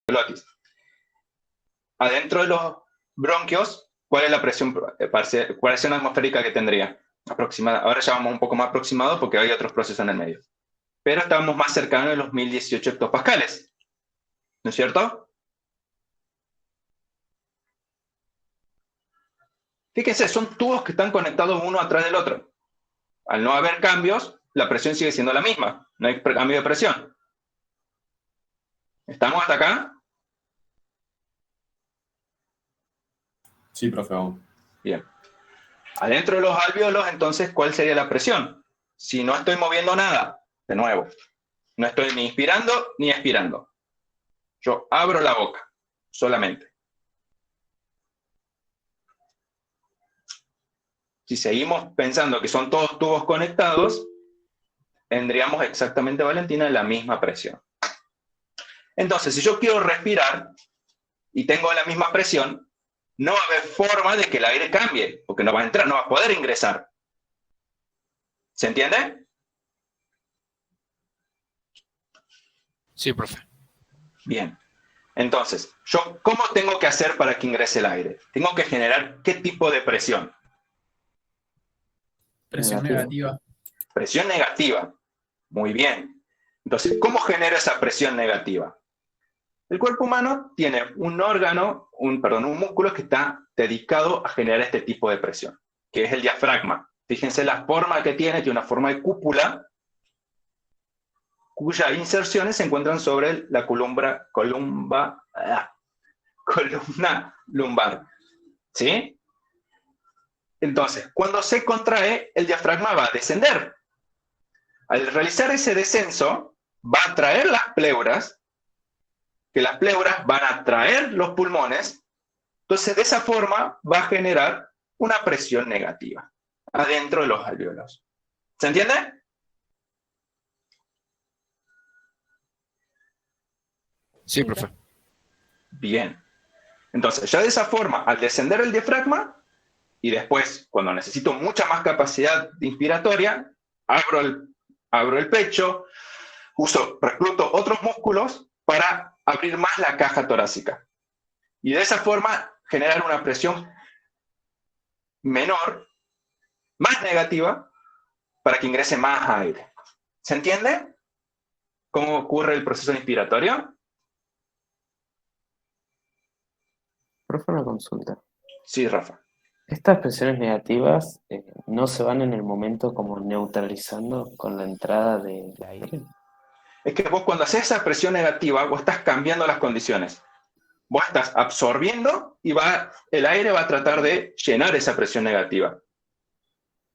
glotis. Adentro de los bronquios, ¿cuál es la presión atmosférica que tendría? Aproximada. Ahora ya vamos un poco más aproximado porque hay otros procesos en el medio. Pero estamos más cercanos de los 1018 hectopascales. ¿No es cierto? Fíjense, son tubos que están conectados uno atrás del otro. Al no haber cambios, la presión sigue siendo la misma. No hay cambio de presión. ¿Estamos hasta acá? Sí, profe. Bien. Adentro de los alvéolos, entonces, ¿cuál sería la presión? Si no estoy moviendo nada, de nuevo, no estoy ni inspirando ni expirando. Yo abro la boca, solamente. Si seguimos pensando que son todos tubos conectados, tendríamos exactamente, Valentina, la misma presión. Entonces, si yo quiero respirar y tengo la misma presión, no va a haber forma de que el aire cambie, porque no va a entrar, no va a poder ingresar. ¿Se entiende? Sí, profe. Bien. Entonces, ¿yo cómo tengo que hacer para que ingrese el aire? Tengo que generar ¿qué tipo de presión? Presión negativa. Presión negativa. Muy bien. Entonces, ¿cómo genera esa presión negativa? El cuerpo humano tiene un órgano, un músculo que está dedicado a generar este tipo de presión, que es el diafragma. Fíjense la forma que tiene una forma de cúpula, cuyas inserciones se encuentran sobre la columna lumbar. ¿Sí? Entonces, cuando se contrae, el diafragma va a descender. Al realizar ese descenso, va a atraer las pleuras, que las pleuras van a atraer los pulmones. Entonces, de esa forma va a generar una presión negativa adentro de los alvéolos. ¿Se entiende? Sí, profe. Bien. Entonces, ya de esa forma, al descender el diafragma, y después, cuando necesito mucha más capacidad inspiratoria, abro el pecho, recluto otros músculos para abrir más la caja torácica. Y de esa forma, generar una presión menor, más negativa, para que ingrese más aire. ¿Se entiende cómo ocurre el proceso inspiratorio? Profe, una consulta. Sí, Rafa. ¿Estas presiones negativas no se van en el momento como neutralizando con la entrada del aire? Es que vos cuando haces esa presión negativa, vos estás cambiando las condiciones. Vos estás absorbiendo y el aire va a tratar de llenar esa presión negativa.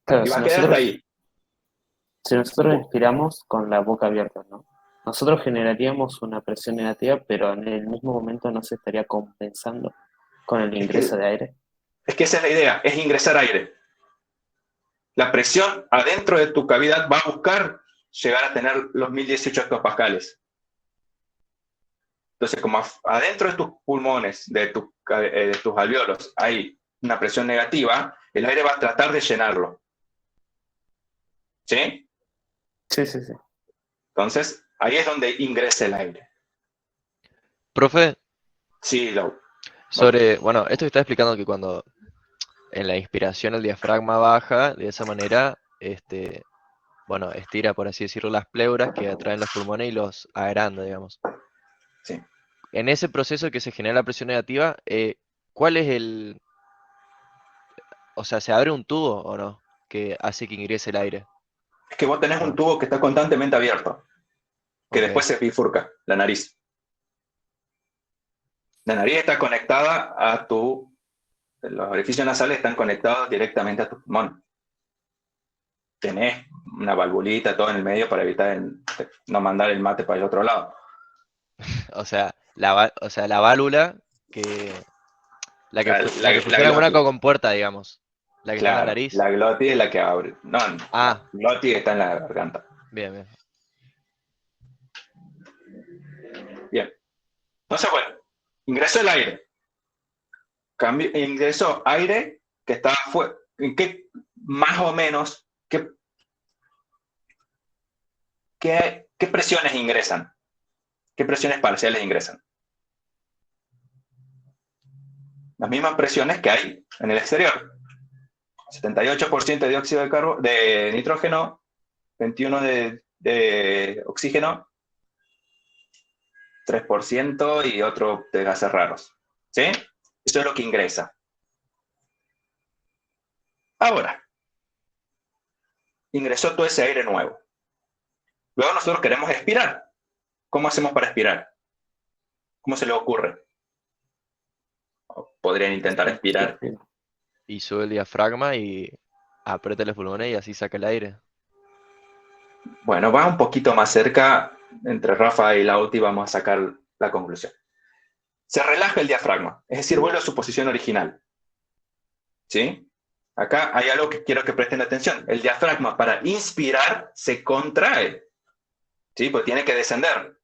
Claro, Y va a quedar hasta ahí. Si nosotros inspiramos con la boca abierta, ¿no? Nosotros generaríamos una presión negativa, pero en el mismo momento no se estaría compensando con el ingreso de aire. Es que esa es la idea, es ingresar aire. La presión adentro de tu cavidad va a buscar llegar a tener los 1018 hectopascales. Entonces, como adentro de tus pulmones, de tus alvéolos, hay una presión negativa, el aire va a tratar de llenarlo. ¿Sí? Sí. Entonces, ahí es donde ingresa el aire. Profe, Sí, bueno, esto que está explicando que cuando en la inspiración el diafragma baja, de esa manera, bueno, estira, por así decirlo, las pleuras que atraen los pulmones y los agranda, digamos. Sí. En ese proceso que se genera la presión negativa, ¿cuál es o sea, se abre un tubo o no? Que hace que ingrese el aire. Es que vos tenés un tubo que está constantemente abierto, que Ok. después se bifurca, la nariz. La nariz está conectada los orificios nasales están conectados directamente a tu pulmón. Tenés una valvulita todo en el medio para evitar no mandar el mate para el otro lado. O sea, la válvula que la que funciona como una glotis. compuerta, digamos. La que está en la Claro, nariz. la glotis es la que abre. No, la glotis está en la garganta. Bien. Bien. Entonces, bueno, ingresó el aire. Ingresó aire que estaba fuera. ¿En qué más o menos qué presiones ingresan? ¿Qué presiones parciales ingresan? las mismas presiones que hay en el exterior. 78% de dióxido de nitrógeno, 21 de oxígeno, 3% y otro de gases raros. ¿Sí? Eso es lo que ingresa. Ahora, ingresó todo ese aire nuevo. Luego nosotros queremos expirar. ¿Cómo hacemos para expirar? ¿Cómo se le ocurre? Podrían intentar expirar. Y sube el diafragma y aprieta los pulmones y así saca el aire. Bueno, va un poquito más cerca. Entre Rafa y Lauti vamos a sacar la conclusión. Se relaja el diafragma, es decir, vuelve a su posición original. ¿Sí? Acá hay algo que quiero que presten atención. El diafragma para inspirar se contrae. ¿Sí? Pues tiene que descender.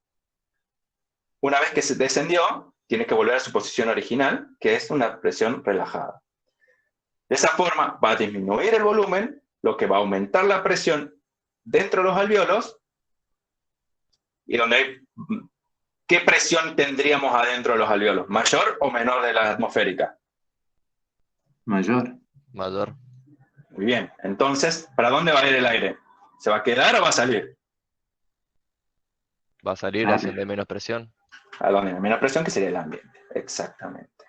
Una vez que se descendió, tiene que volver a su posición original, que es una presión relajada. De esa forma va a disminuir el volumen, lo que va a aumentar la presión dentro de los alvéolos, y ¿qué presión tendríamos adentro de los alvéolos? ¿Mayor o menor de la atmosférica? Mayor. Mayor. Muy bien. Entonces, ¿para dónde va a ir el aire? ¿Se va a quedar o va a salir? Va a salir haciendo menos presión. A donde hay menos presión, que sería el ambiente. Exactamente.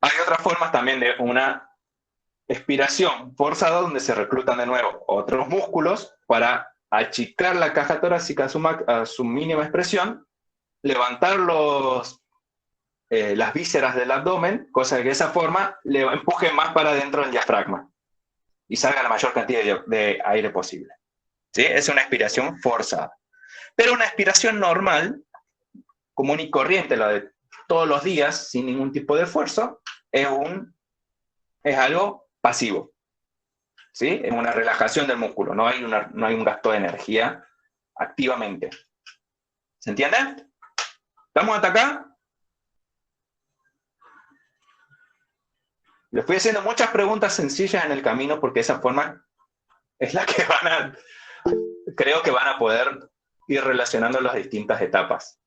Hay otras formas también de una expiración forzada donde se reclutan de nuevo otros músculos para achicar la caja torácica a su mínima expresión, levantar las vísceras del abdomen, cosa que de esa forma le empuje más para adentro del diafragma y salga la mayor cantidad de aire posible. ¿Sí? Es una expiración forzada. Pero una expiración normal, común y corriente, la de todos los días, sin ningún tipo de esfuerzo, es algo pasivo. ¿Sí? Es una relajación del músculo, no hay un gasto de energía activamente. ¿Se entiende? ¿Estamos hasta acá? Les fui haciendo muchas preguntas sencillas en el camino porque de esa forma es la que creo que van a poder ir relacionando las distintas etapas.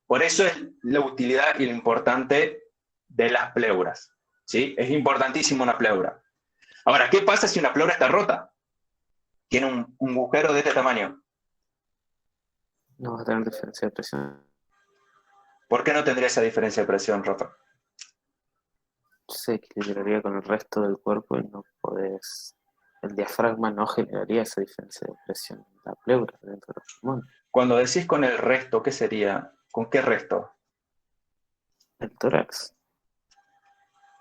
Por eso es la utilidad y lo importante de las pleuras. ¿Sí? Es importantísimo una pleura. Ahora, ¿qué pasa si una pleura está rota? Tiene un agujero de este tamaño. No va a tener diferencia de presión. ¿Por qué no tendría esa diferencia de presión, Rafa? Se equilibraría con el resto del cuerpo y no podés. El diafragma no generaría esa diferencia de presión en la pleura dentro de los pulmones. Cuando decís con el resto, ¿qué sería? ¿Con qué resto? El tórax.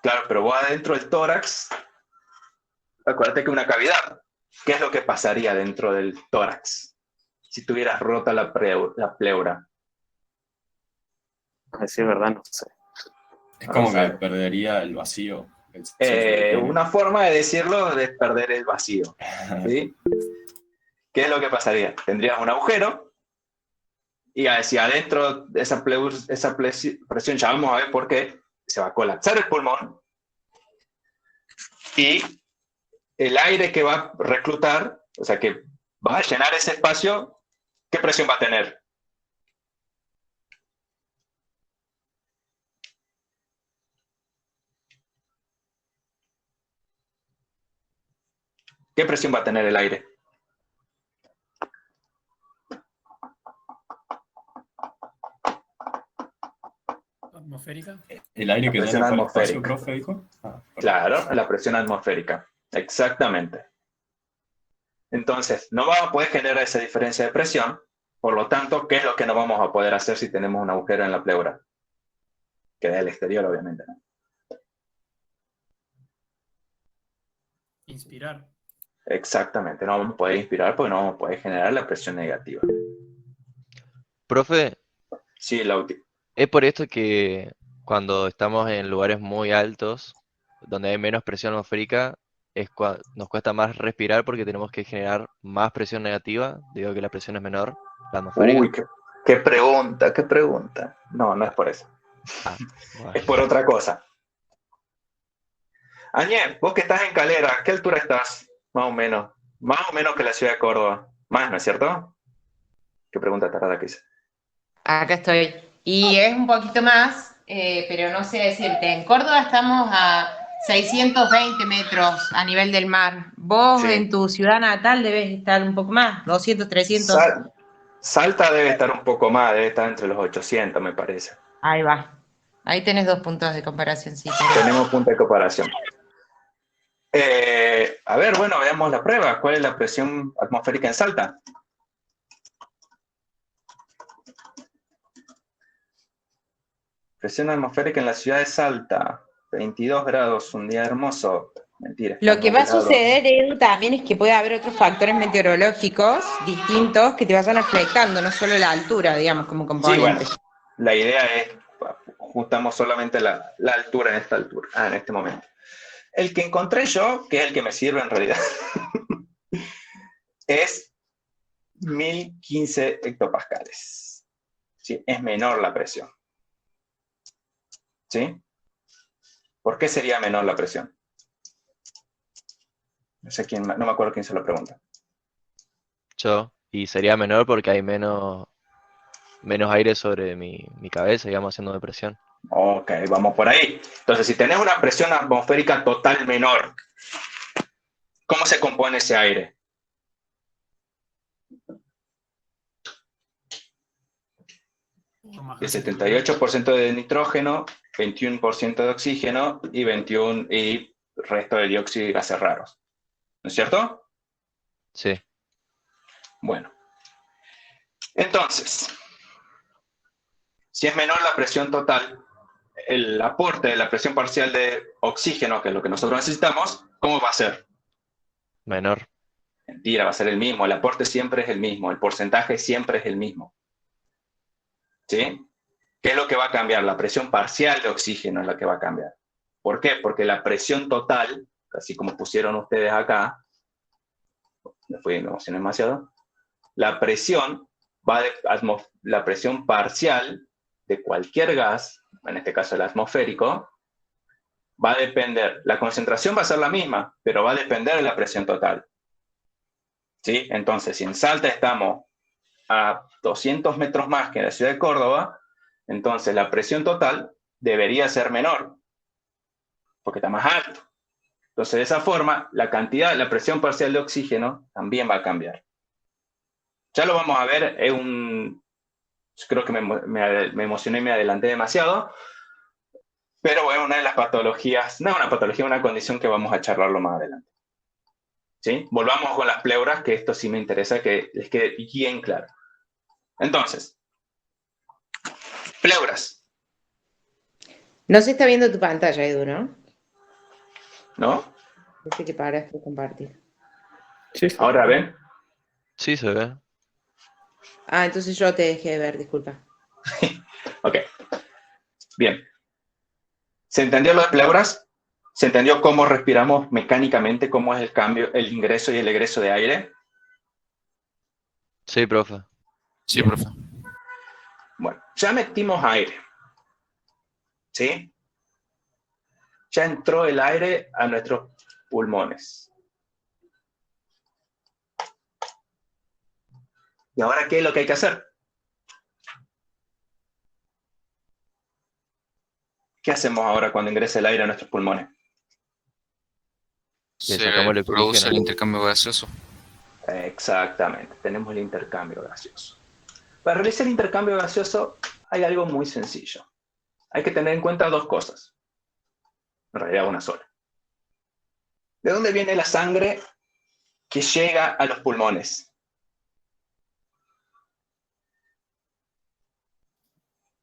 Claro, pero vos adentro del tórax, acuérdate que una cavidad. ¿Qué es lo que pasaría dentro del tórax si tuvieras rota la pleura? A decir verdad, no sé. Es como que perdería el vacío. Una forma de decirlo es perder el vacío. ¿Sí? ¿Qué es lo que pasaría? Tendrías un agujero y si adentro de esa presión, ya vamos a ver por qué, se va a colapsar el pulmón y el aire que va a reclutar, o sea, que va a llenar ese espacio, ¿qué presión va a tener? ¿Qué presión va a tener el aire? ¿Atmosférica? El aire que presión llena el atmosférica. espacio, profe, dijo. Claro, la presión atmosférica. Exactamente. Entonces, no vamos a poder generar esa diferencia de presión, por lo tanto, ¿qué es lo que no vamos a poder hacer si tenemos un agujero en la pleura? Que es el exterior, obviamente, ¿no? Inspirar. Exactamente, no vamos a poder inspirar porque no vamos a poder generar la presión negativa. Profe, Sí, Lauti. es por esto que cuando estamos en lugares muy altos, donde hay menos presión atmosférica, nos cuesta más respirar porque tenemos que generar más presión negativa, debido a que la presión es menor, la atmosférica. Uy, qué pregunta, qué pregunta. No, no es por eso. Bueno. Es por otra cosa. Añé, vos que estás en Calera, ¿a qué altura estás? Más o menos. Más o menos que la ciudad de Córdoba. Más, ¿no es cierto? Qué pregunta tarada que hice. Acá estoy. Y es un poquito más, pero no sé decirte. En Córdoba estamos a 620 metros a nivel del mar. Vos Sí. en tu ciudad natal debes estar un poco más, 200, 300. Salta debe estar un poco más, debe estar entre los 800, me parece. Ahí va. Ahí tenés 2 puntos de comparación, sí. Tenemos punto de comparación. A ver, bueno, veamos la prueba. ¿Cuál es la presión atmosférica en Salta? Presión atmosférica en la ciudad de Salta. 22 grados, un día hermoso. Mentira. Lo que va a nublado. suceder, Edu, también es que puede haber otros factores meteorológicos distintos que te vayan afectando, no solo la altura, digamos, como Sí, componente. bueno, la idea es, ajustamos solamente la altura en esta altura, en este momento. El que encontré yo, que es el que me sirve en realidad, es 1015 hectopascales. ¿Sí? Es menor la presión. ¿Sí? ¿Por qué sería menor la presión? No sé quién, no me acuerdo quién se lo pregunta. Yo. Y sería menor porque hay menos aire sobre mi cabeza, digamos, haciendo presión. Ok, vamos por ahí. Entonces, si tenés una presión atmosférica total menor, ¿cómo se compone ese aire? El 78% de nitrógeno, 21% de oxígeno y 21% y resto de dióxido y gases raros. ¿No es cierto? Sí. Bueno. Entonces, si es menor la presión total, el aporte de la presión parcial de oxígeno, que es lo que nosotros necesitamos, ¿cómo va a ser? Menor. Mentira, va a ser el mismo. El aporte siempre es el mismo. El porcentaje siempre es el mismo. ¿Sí? ¿Qué es lo que va a cambiar? La presión parcial de oxígeno es la que va a cambiar. ¿Por qué? Porque la presión total, así como pusieron ustedes acá, me emocioné demasiado, la presión la presión parcial de cualquier gas, en este caso el atmosférico, va a depender, la concentración va a ser la misma, pero va a depender de la presión total. ¿Sí? Entonces, si en Salta estamos a 200 metros más que en la ciudad de Córdoba, entonces la presión total debería ser menor, porque está más alto. Entonces, de esa forma, la presión parcial de oxígeno también va a cambiar. Ya lo vamos a ver, creo que me emocioné y me adelanté demasiado, pero bueno, una de las patologías, no es una patología, una condición que vamos a charlarlo más adelante. ¿Sí? Volvamos con las pleuras, que esto sí me interesa que les quede bien claro. Entonces, pleuras, No se está viendo tu pantalla, Edu, ¿no? ¿no? Dice que paras de compartir. Sí. Ahora ven. Sí, se ve. Ah, entonces yo te dejé de ver, disculpa. Ok. Bien. ¿Se entendió lo de pleuras? ¿Se entendió cómo respiramos mecánicamente, cómo es el cambio, el ingreso y el egreso de aire? Sí, profe. Sí, profe. Bueno, ya metimos aire. ¿Sí? Ya entró el aire a nuestros pulmones. ¿Y ahora qué es lo que hay que hacer? ¿Qué hacemos ahora cuando ingresa el aire a nuestros pulmones? Se sacamos el produce oxígeno. el intercambio gaseoso. Exactamente, tenemos el intercambio gaseoso. Para realizar el intercambio gaseoso hay algo muy sencillo. Hay que tener en cuenta dos cosas. En realidad una sola. ¿De dónde viene la sangre que llega a los pulmones?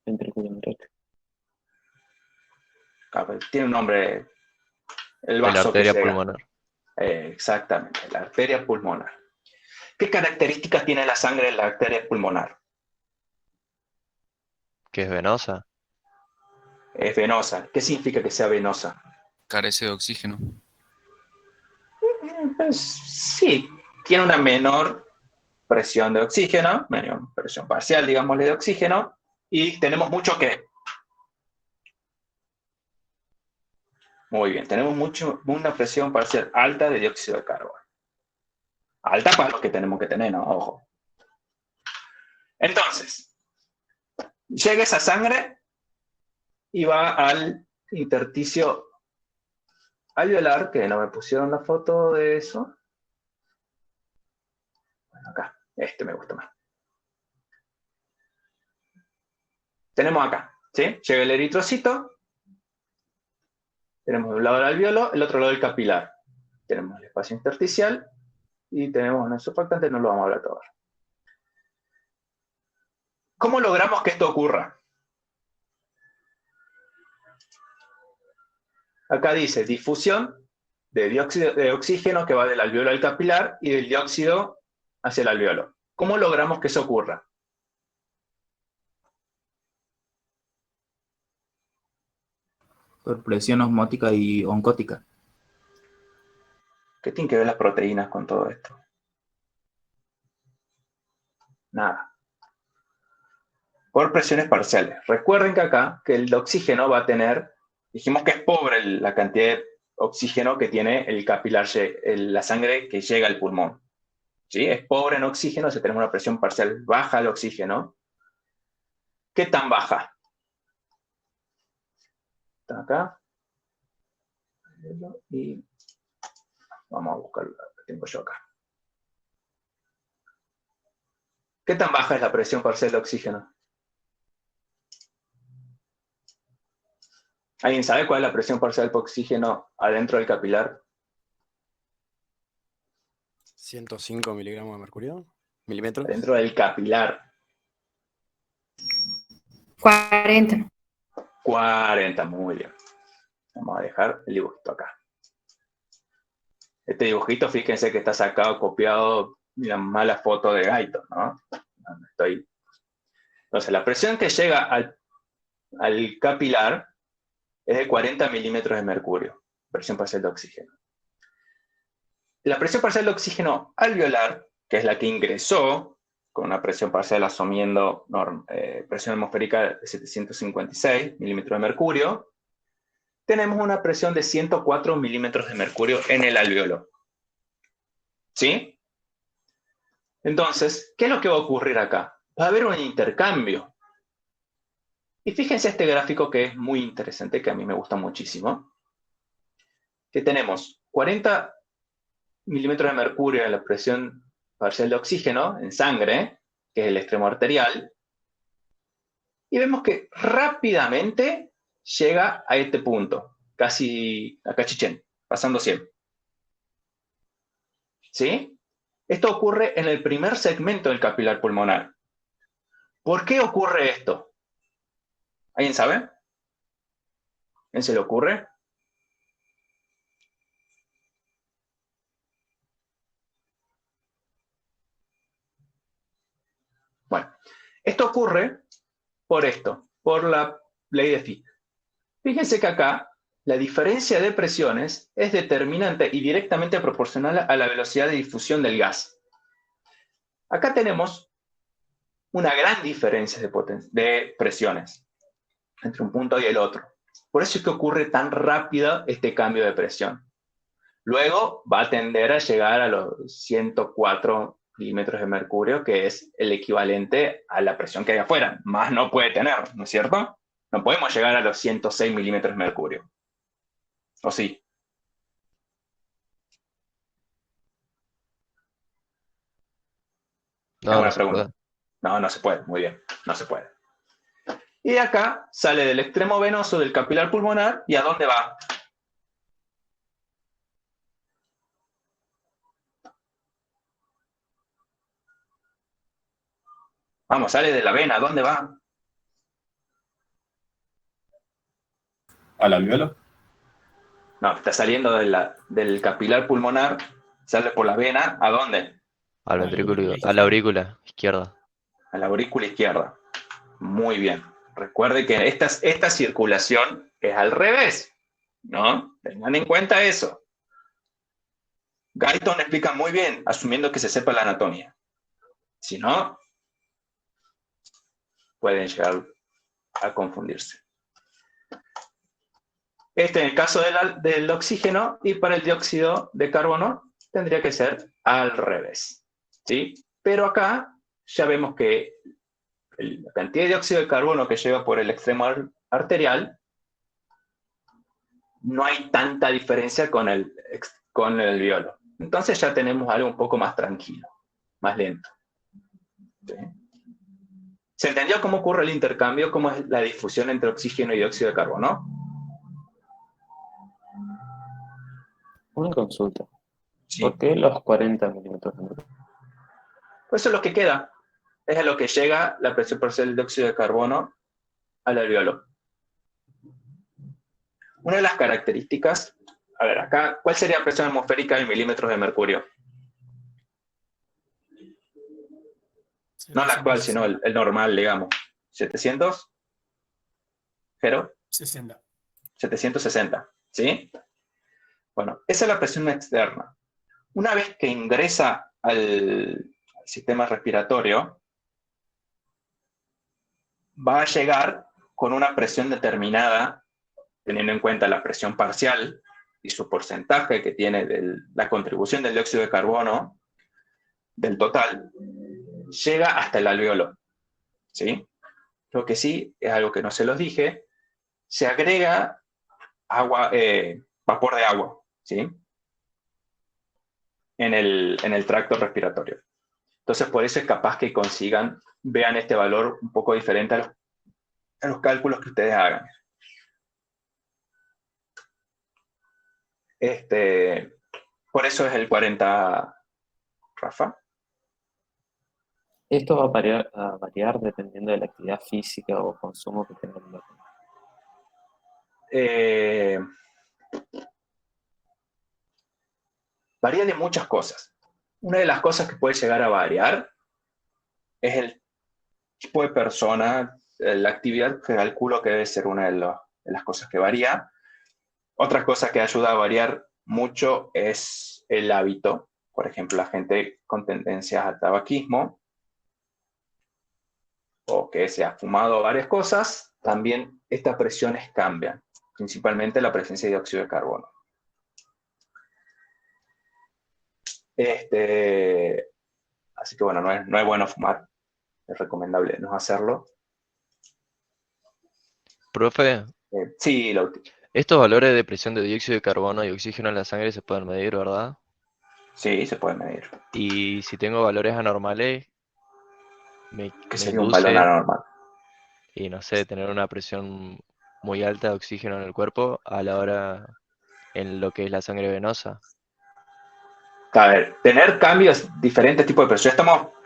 Ventricular. Tiene un nombre, el De la vaso que arteria llega. pulmonar. Exactamente, la arteria pulmonar. ¿Qué características tiene la sangre en la arteria pulmonar? Que es venosa. Es venosa. ¿Qué significa que sea venosa? Carece de oxígeno. Pues, sí, tiene una menor presión de oxígeno, menor presión parcial, digámosle, de oxígeno, y tenemos mucho que. Muy bien, tenemos una presión parcial alta de dióxido de carbono. Alta para lo que tenemos que tener, ¿no? Ojo. Entonces, llega esa sangre y va al intersticio alveolar, que no me pusieron la foto de eso. Bueno, acá, este me gusta más. Tenemos acá, ¿sí? Llega el eritrocito, tenemos un lado el alveolo, el otro lado el capilar. Tenemos el espacio intersticial y tenemos un surfactante, no lo vamos a hablar todo. ¿Cómo logramos que esto ocurra? Acá dice difusión de dióxido de oxígeno que va del alveolo al capilar y del dióxido hacia el alveolo. ¿Cómo logramos que eso ocurra? Por presión osmótica y oncótica. ¿Qué tienen que ver las proteínas con todo esto? Nada. Por presiones parciales. Recuerden que acá, que el oxígeno va a tener, dijimos que es pobre la cantidad de oxígeno que tiene el capilar, la sangre que llega al pulmón. ¿Sí? Es pobre en oxígeno, si tenemos una presión parcial baja al oxígeno. ¿Qué tan baja? Está acá. Y vamos a buscar lo que tengo yo acá. ¿Qué tan baja es la presión parcial de oxígeno? ¿Alguien sabe cuál es la presión parcial de oxígeno adentro del capilar? 105 miligramos de mercurio. ¿Milímetros? Adentro del capilar. 40. 40, muy bien. Vamos a dejar el dibujito acá. Este dibujito, fíjense que está sacado, copiado de una mala foto de Gaito, ¿no? Entonces, la presión que llega al capilar es de 40 milímetros de mercurio, presión parcial de oxígeno. La presión parcial de oxígeno alveolar, que es la que ingresó, con una presión parcial asumiendo presión atmosférica de 756 milímetros de mercurio, tenemos una presión de 104 milímetros de mercurio en el alveolo. ¿Sí? Entonces, ¿qué es lo que va a ocurrir acá? Va a haber un intercambio. Y fíjense este gráfico que es muy interesante, que a mí me gusta muchísimo. Que tenemos 40 milímetros de mercurio en la presión parcial de oxígeno en sangre, que es el extremo arterial. Y vemos que rápidamente llega a este punto, casi a Cachichén, pasando 100. ¿Sí? Esto ocurre en el primer segmento del capilar pulmonar. ¿Por qué ocurre esto? ¿Alguien sabe? ¿Quién se le ocurre? Bueno, esto ocurre por esto, por la ley de Fick. Fíjense que acá la diferencia de presiones es determinante y directamente proporcional a la velocidad de difusión del gas. Acá tenemos una gran diferencia de presiones entre un punto y el otro. Por eso es que ocurre tan rápido este cambio de presión. Luego va a tender a llegar a los 104 milímetros de mercurio, que es el equivalente a la presión que hay afuera. Más no puede tener, ¿no es cierto? No podemos llegar a los 106 milímetros de mercurio. ¿O sí? No, no se pregunta. puede. No, no se puede. Muy bien. No se puede. Y de acá sale del extremo venoso del capilar pulmonar. ¿Y a dónde va? Vamos, sale de la vena. ¿A dónde va? ¿Al alveolo? No, está saliendo del capilar pulmonar. Sale por la vena. ¿A dónde? Al ventrículo, a la aurícula izquierda. A la aurícula izquierda. Muy bien. Recuerde que esta circulación es al revés, ¿no? Tengan en cuenta eso. Guyton explica muy bien, asumiendo que se sepa la anatomía. Si no, pueden llegar a confundirse. Este en el caso del oxígeno, y para el dióxido de carbono tendría que ser al revés, ¿sí? Pero acá ya vemos que la cantidad de dióxido de carbono que llega por el extremo arterial no hay tanta diferencia con el violo. Entonces ya tenemos algo un poco más tranquilo, más lento. ¿Sí? ¿Se entendió cómo ocurre el intercambio? ¿Cómo es la difusión entre oxígeno y dióxido de carbono? Una consulta. Sí. ¿Por qué los 40 milímetros de mercurio? Pues eso es lo que queda. Es a lo que llega la presión parcial del dióxido de carbono al alveolo. Una de las características, a ver, acá, ¿cuál sería la presión atmosférica en milímetros de mercurio? No la actual, sino el normal, digamos. ¿700? ¿Jero? 60. 760, ¿sí? Bueno, esa es la presión externa. Una vez que ingresa al sistema respiratorio, va a llegar con una presión determinada, teniendo en cuenta la presión parcial y su porcentaje que tiene la contribución del dióxido de carbono del total, llega hasta el alveolo, ¿sí? Lo que sí, es algo que no se los dije, se agrega agua, vapor de agua, ¿sí? En el tracto respiratorio. Entonces, por eso es capaz que vean este valor un poco diferente a los cálculos que ustedes hagan. Por eso es el 40, Rafa. Esto va a variar dependiendo de la actividad física o consumo que tenga el lote. Varía de muchas cosas. Una de las cosas que puede llegar a variar es el tipo de persona, la actividad que calculo que debe ser una de las cosas que varía. Otra cosa que ayuda a variar mucho es el hábito. Por ejemplo, la gente con tendencias al tabaquismo o que se ha fumado varias cosas, también estas presiones cambian, principalmente la presencia de dióxido de carbono. Así que bueno, no es bueno fumar, es recomendable no hacerlo. Profe, Sí, estos valores de presión de dióxido de carbono y oxígeno en la sangre se pueden medir, ¿verdad? sí, se puede medir. Y si tengo valores anormales, me Que sería un induce, balón anormal. y no sé, tener una presión muy alta de oxígeno en el cuerpo a la hora en lo que es la sangre venosa. A ver, tener cambios, diferentes tipos de presión.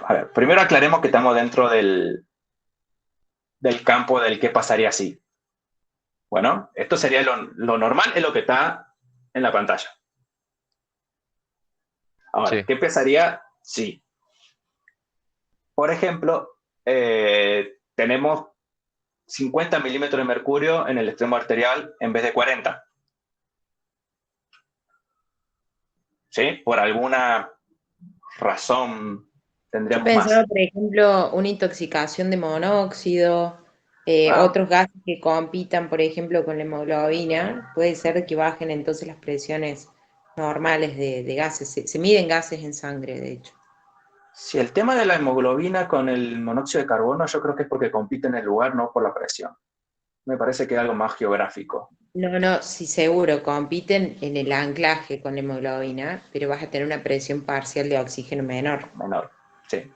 A ver, primero aclaremos que estamos dentro del campo del qué pasaría si. Bueno, esto sería lo normal, es lo que está en la pantalla. Ahora, Sí. ¿qué pasaría si? Por ejemplo, tenemos 50 milímetros de mercurio en el extremo arterial en vez de 40. ¿Sí? Por alguna razón Yo tendríamos pensaba, más. por ejemplo, una intoxicación de monóxido, Ah, otros gases que compitan, por ejemplo, con la hemoglobina. Puede ser que bajen entonces las presiones normales de gases. Se miden gases en sangre, de hecho. si el tema de la hemoglobina con el monóxido de carbono, yo creo que es porque compite en el lugar, no por la presión. Me parece que es algo más geográfico. No, sí, seguro, compiten en el anclaje con la hemoglobina, pero vas a tener una presión parcial de oxígeno menor. Menor, sí.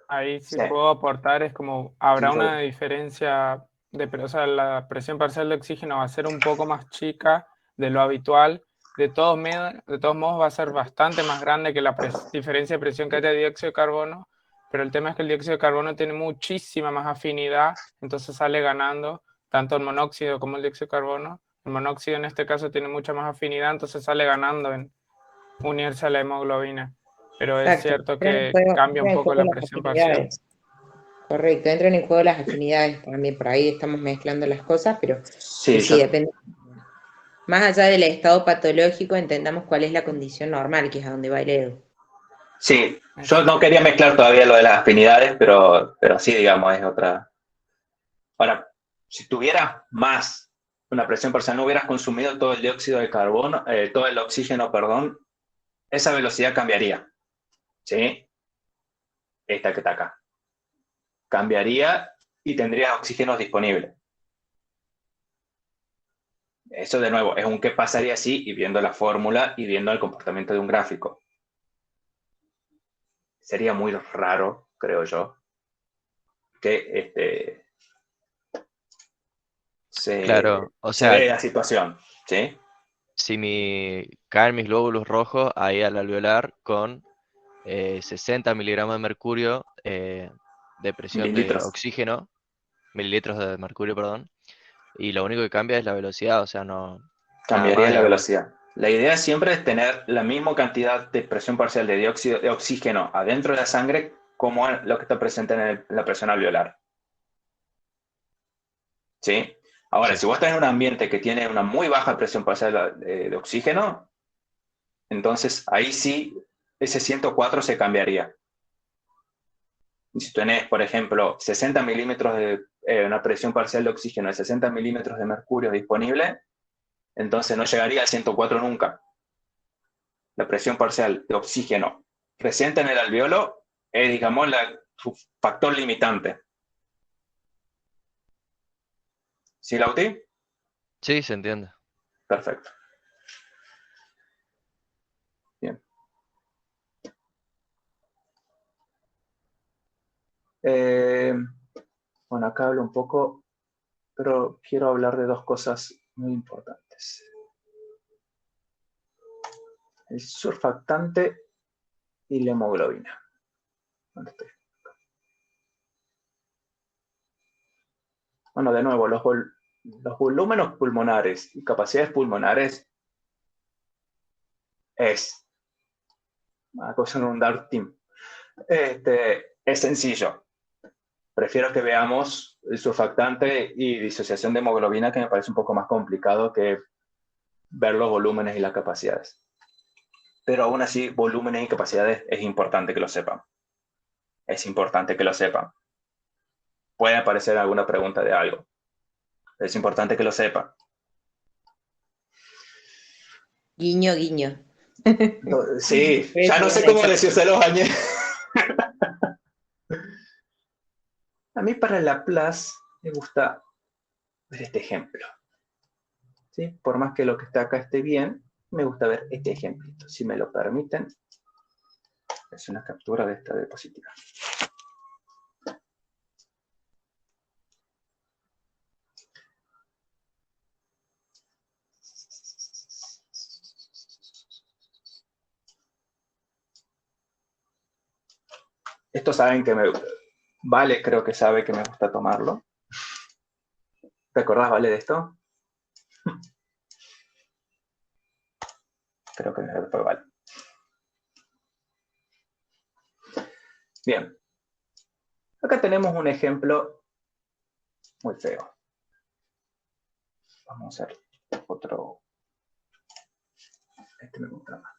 Ahí sí Sí, puedo aportar, es como, sí, habrá una Rodri. diferencia o sea, la presión parcial de oxígeno va a ser un poco más chica de lo habitual. De todos modos va a ser bastante más grande que la diferencia de presión que hay de dióxido de carbono, pero el tema es que el dióxido de carbono tiene muchísima más afinidad, entonces sale ganando tanto el monóxido como el dióxido de carbono. El monóxido en este caso tiene mucha más afinidad, entonces sale ganando en unirse a la hemoglobina. Pero es Exacto, cierto que cambia un entran en poco juego la las presión parcial. afinidades. Correcto, entran en juego las afinidades también, por ahí estamos mezclando las cosas, pero Sí, sí, depende. Más allá del estado patológico, entendamos cuál es la condición normal, que es a donde va el Edu. sí, yo no quería mezclar todavía lo de las afinidades, pero sí, digamos, es otra. Ahora, si tuvieras más una presión parcial, no hubieras consumido todo el dióxido de carbono, todo el oxígeno, perdón, esa velocidad cambiaría, ¿sí? Esta que está acá. Cambiaría y tendrías oxígeno disponible. Eso de nuevo es un qué pasaría si y viendo la fórmula y viendo el comportamiento de un gráfico. Sería muy raro, creo yo, que Claro, o se sea, dé la situación, ¿sí? si caen mis glóbulos rojos ahí al alveolar con 60 miligramos de mercurio de presión de Mililitros. oxígeno, mililitros de mercurio, perdón, y lo único que cambia es la velocidad, o sea, no, nada Cambiaría más, la digamos. velocidad. La idea siempre es tener la misma cantidad de presión parcial de dióxido de oxígeno adentro de la sangre como lo que está presente en la presión alveolar. ¿Sí? Ahora, Sí, si vos estás en un ambiente que tiene una muy baja presión parcial de oxígeno, entonces ahí sí ese 104 se cambiaría. Y si tenés, por ejemplo, 60 milímetros de una presión parcial de oxígeno de 60 milímetros de mercurio disponible, entonces no llegaría al 104 nunca. La presión parcial de oxígeno presente en el alveolo es, digamos, su factor limitante. ¿Sí, Lauti? sí, se entiende. Perfecto. Bien. Bueno, acá hablo un poco, pero quiero hablar de dos cosas muy importantes. El surfactante y la hemoglobina. ¿Dónde estoy? Bueno, de nuevo, los volúmenes pulmonares y capacidades pulmonares es una cosa en un dark team. Es sencillo. Prefiero que veamos el surfactante y disociación de hemoglobina, que me parece un poco más complicado que ver los volúmenes y las capacidades. Pero aún así, volúmenes y capacidades es importante que lo sepan. Es importante que lo sepan. Puede aparecer alguna pregunta de algo. Es importante que lo sepan. Guiño, guiño. Sí, Voy a ya no seguir sé la cómo charla. decirse los años. A mí para Laplace me gusta ver este ejemplo. ¿Sí? Por más que lo que está acá esté bien, me gusta ver este ejemplito. Si me lo permiten, es una captura de esta diapositiva. Estos saben que Vale, creo que sabe que me gusta tomarlo. ¿Te acordás, Vale, de esto? Creo que fue Vale. Bien. Acá tenemos un ejemplo muy feo. Vamos a hacer otro. Este me gusta más.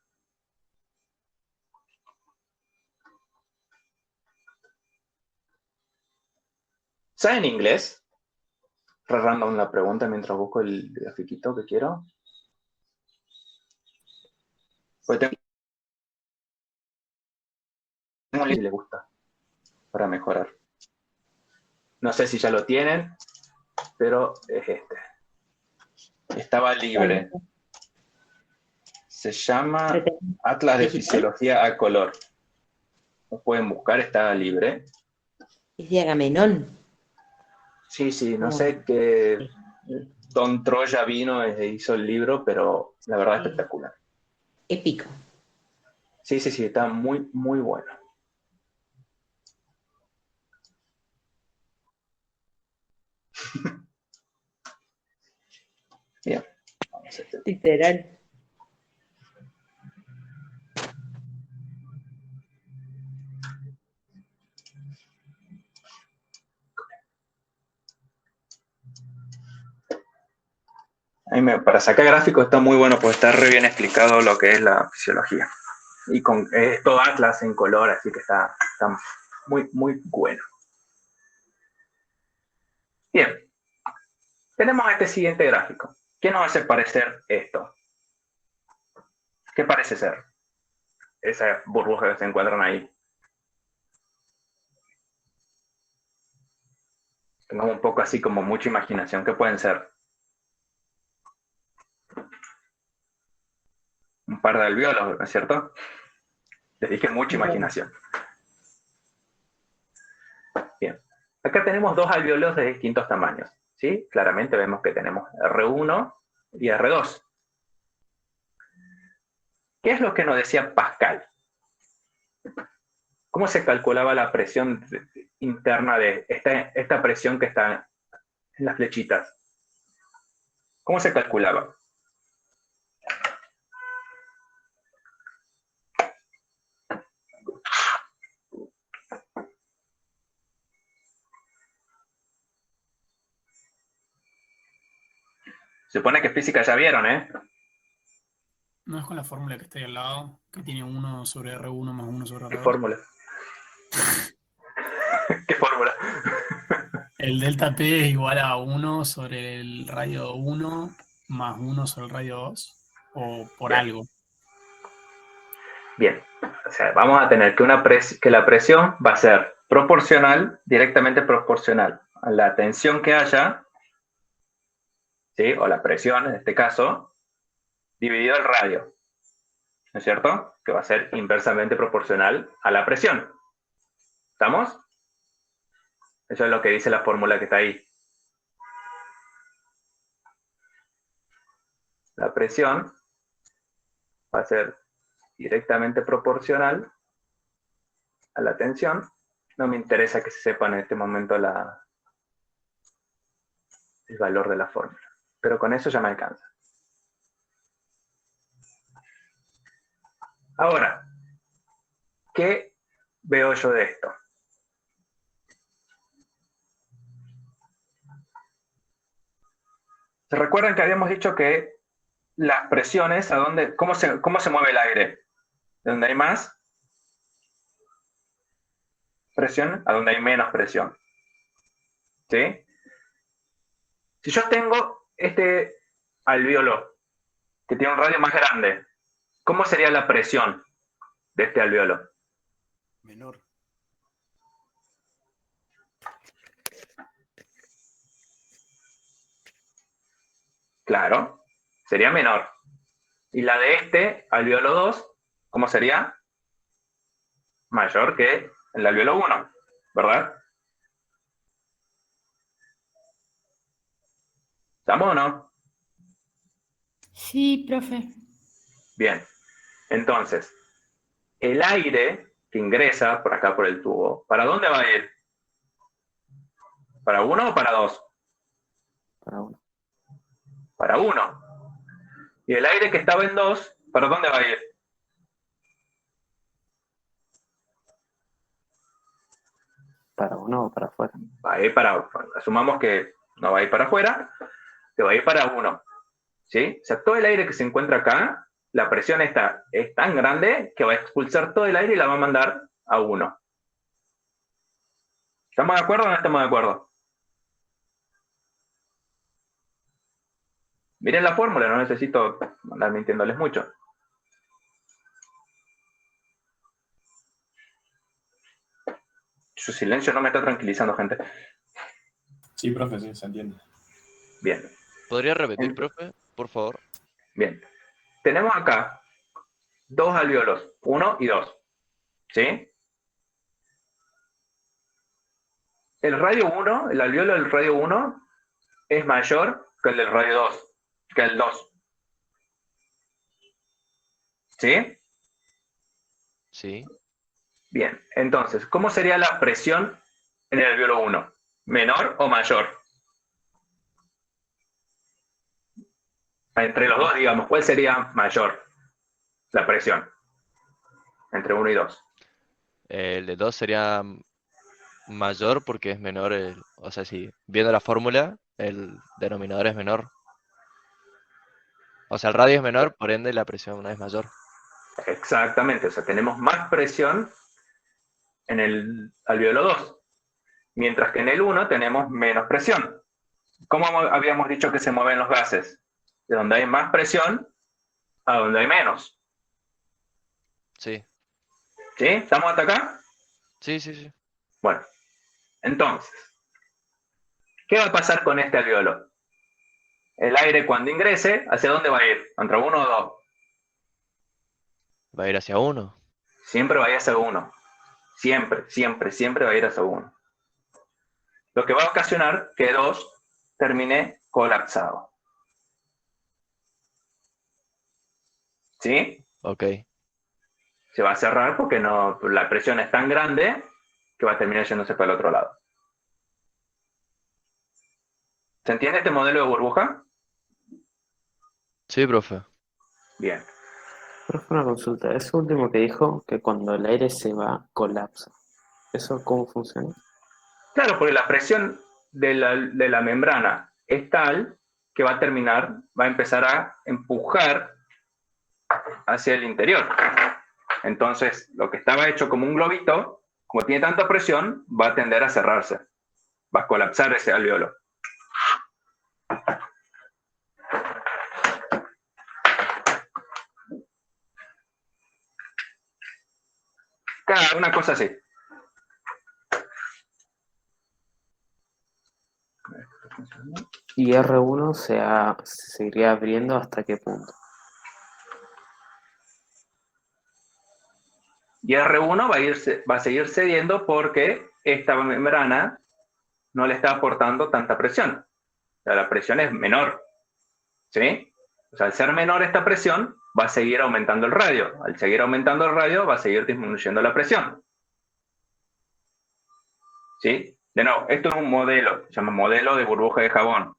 ¿Saben inglés? Random la pregunta mientras busco el grafiquito que quiero. Pues tengo un link si les gusta para mejorar. No sé si ya lo tienen, pero es este. Estaba libre. Se llama Atlas de ¿Digital? Fisiología a Color. Lo pueden buscar, está libre. Es de Agamenón. Sí, sí, no Oh, sé qué sí. Don Troya vino e hizo el libro, pero la verdad es espectacular. Épico. Sí, sí, sí, está muy, muy bueno. Bien, vamos a hacer. Literal. Para sacar gráficos está muy bueno, porque está re bien explicado lo que es la fisiología. Y con todo Atlas en color, así que está muy, muy bueno. Bien, tenemos este siguiente gráfico. ¿Qué nos hace parecer esto? ¿Qué parece ser? Esa burbuja que se encuentran ahí. Tengamos un poco así como mucha imaginación. ¿Qué pueden ser? Un par de alvéolos, ¿no es cierto? Les dije mucha imaginación. Bien. Acá tenemos dos alvéolos de distintos tamaños, ¿sí? Claramente vemos que tenemos R1 y R2. ¿Qué es lo que nos decía Pascal? ¿Cómo se calculaba la presión interna de esta presión que está en las flechitas? ¿Cómo se calculaba? Se supone que física ya vieron, ¿eh? No es con la fórmula que está ahí al lado, que tiene 1 sobre R1 más 1 sobre ¿Qué R2. fórmula? ¿Qué fórmula? El delta P es igual a 1 sobre el radio 1 más 1 sobre el radio 2, o por Bien. algo. Bien, o sea, vamos a tener que la presión va a ser proporcional, directamente proporcional a la tensión que haya, ¿sí? O la presión en este caso, dividido el radio, ¿no es cierto? Que va a ser inversamente proporcional a la presión. ¿Estamos? Eso es lo que dice la fórmula que está ahí. La presión va a ser directamente proporcional a la tensión. No me interesa que se sepa en este momento el valor de la fórmula, pero con eso ya me alcanza. Ahora, ¿qué veo yo de esto? ¿Se recuerdan que habíamos dicho que las presiones, cómo se mueve el aire? ¿De donde hay más presión a donde hay menos presión? ¿Sí? Si yo tengo este alvéolo que tiene un radio más grande, ¿cómo sería la presión de este alvéolo? Menor. Claro, sería menor. Y la de este alvéolo 2, ¿cómo sería? Mayor que el alvéolo 1, ¿verdad? ¿Estamos o no? Sí, profe. Bien. Entonces, el aire que ingresa por acá por el tubo, ¿para dónde va a ir? ¿Para 1 o para 2? Para 1. Para 1. Y el aire que estaba en 2, ¿para dónde va a ir? Para 1 o para afuera. Va a ir para, asumamos que no va a ir para afuera, que va a ir para 1. ¿Sí? O sea, todo el aire que se encuentra acá, la presión esta es tan grande que va a expulsar todo el aire y la va a mandar a 1. ¿Estamos de acuerdo o no estamos de acuerdo? Miren la fórmula, no necesito andar mintiéndoles mucho. Su silencio no me está tranquilizando, gente. Sí, profe, sí, se entiende. Bien. ¿Podría repetir, profe? Por favor. Bien. Tenemos acá dos alvéolos, 1 y 2. ¿Sí? El radio 1, el alvéolo del radio 1 es mayor que el del radio 2, que el 2. ¿Sí? Sí. Bien, entonces, ¿cómo sería la presión en el alvéolo 1? ¿Menor o mayor? Entre los dos, digamos, ¿cuál sería mayor la presión? Entre 1 y 2. El de 2 sería mayor porque es menor o sea, si viendo la fórmula, el denominador es menor. O sea, el radio es menor, por ende la presión es mayor. Exactamente, o sea, tenemos más presión en el alvéolo 2, mientras que en el 1 tenemos menos presión. ¿Cómo habíamos dicho que se mueven los gases? De donde hay más presión a donde hay menos. Sí. ¿Sí? ¿Estamos hasta acá? Sí, sí, sí. Bueno, entonces, ¿Qué va a pasar con este alveolo? El aire cuando ingrese, ¿hacia dónde va a ir? ¿Contra 1 o 2? Va a ir hacia 1. Siempre va a ir hacia 1. Siempre, siempre, siempre va a ir hacia 1. Lo que va a ocasionar que 2 termine colapsado. ¿Sí? Ok. Se va a cerrar porque no, la presión es tan grande que va a terminar yéndose para el otro lado. ¿Se entiende este modelo de burbuja? Sí, profe. Bien. Profe, una consulta. Eso último que dijo, que cuando el aire se va, colapsa. ¿Eso cómo funciona? Claro, porque la presión de la membrana es tal que va a empezar a empujar hacia el interior. Entonces, lo que estaba hecho como un globito, como tiene tanta presión, va a tender a cerrarse. Va a colapsar ese alveolo. Una cosa así. ¿Y R1 se seguiría abriendo hasta qué punto? Y R1 va a seguir cediendo porque esta membrana no le está aportando tanta presión. O sea, la presión es menor. ¿Sí? O sea, al ser menor esta presión, va a seguir aumentando el radio. Al seguir aumentando el radio, va a seguir disminuyendo la presión. ¿Sí? De nuevo, esto es un modelo, se llama modelo de burbuja de jabón.